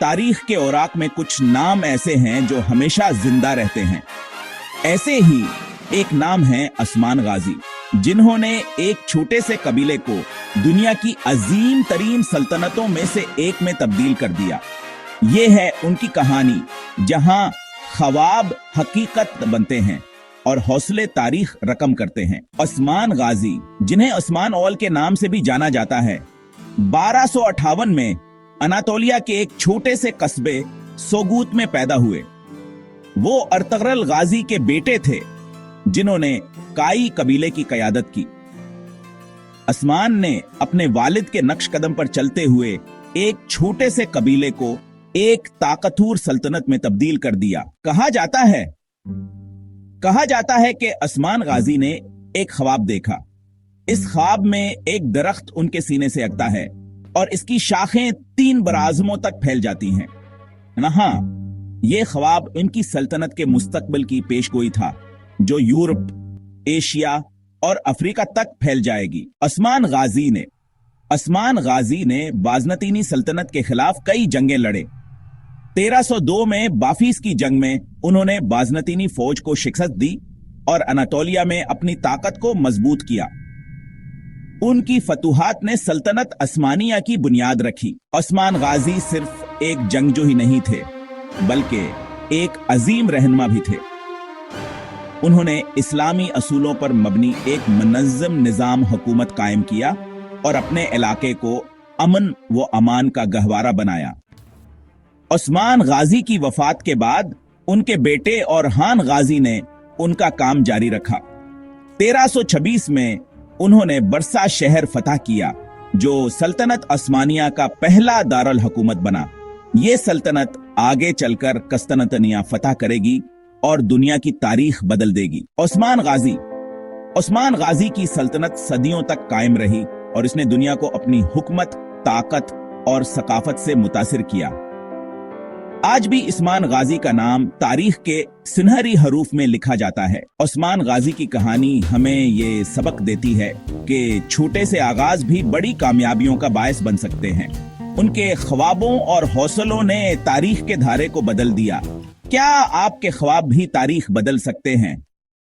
तारीख के औराक में कुछ नाम ऐसे हैं जो हमेशा जिंदा रहते हैं। ऐसे ही एक नाम है उस्मान गाजी, जिन्होंने एक छोटे से कबीले को दुनिया की अजीम तरीन सल्तनतों में से एक में तब्दील कर दिया। ये है उनकी कहानी, जहां ख्वाब हकीकत बनते हैं और हौसले तारीख रकम करते हैं। उस्मान गाजी, जिन्हें उस्मान औल के नाम से भी जाना जाता है, 1258 में अनातोलिया के एक छोटे से कस्बे सोगूत में पैदा हुए। वो अर्तगरल गाजी के बेटे थे, जिन्होंने काई कबीले की कयादत की। उस्मान ने अपने वालिद के नक्श कदम पर चलते हुए एक छोटे से कबीले को एक ताकतवर सल्तनत में तब्दील कर दिया। कहा जाता है कि उस्मान गाजी ने एक ख्वाब देखा। इस ख्वाब में एक दरख्त उनके सीने से लगता है और इसकी शाखें 3 बराज़मों तक फैल जाती हैं। हाँ, यह ख्वाब इनकी सल्तनत के मुस्तकबिल की पेशगोई था, जो यूरोप, एशिया और अफ्रीका तक फैल जाएगी। उस्मान गाजी ने बाज़नतीनी सल्तनत के खिलाफ कई जंगें लड़े। 1302 में बाफीस की जंग में उन्होंने बाज़नतीनी फौज को शिकस्त दी और अनातोलिया में अपनी ताकत को मजबूत किया। उनकी फतूहात ने सल्तनत उस्मानिया की बुनियाद रखी। उस्मान गाजी सिर्फ एक जंगजू ही नहीं थे, बल्कि एक अजीम रहनुमा भी थे। उन्होंने इस्लामी असूलों पर मबनी एक मुनज़्ज़म निज़ाम हुकूमत कायम किया और अपने इलाके को अमन व अमान का गहवारा बनाया। उस्मान गाजी की वफात के बाद उनके बेटे औरहान गाजी ने उनका काम जारी रखा। 1326 में उन्होंने बरसा शहर फतह किया, जो सल्तनत उस्मानिया का पहला दारुल हुकूमत बना। ये सल्तनत आगे चलकर कस्तनतनिया फतह करेगी और दुनिया की तारीख बदल देगी। उस्मान गाजी की सल्तनत सदियों तक कायम रही और इसने दुनिया को अपनी हुकूमत, ताकत और सकाफत से मुतासिर किया। आज भी उस्मान गाजी का नाम तारीख के सुनहरी हरूफ में लिखा जाता है। उस्मान गाजी की कहानी हमें ये सबक देती है कि छोटे से आगाज भी बड़ी कामयाबियों का बायस बन सकते हैं। उनके ख्वाबों और हौसलों ने तारीख के धारे को बदल दिया। क्या आपके ख्वाब भी तारीख बदल सकते हैं?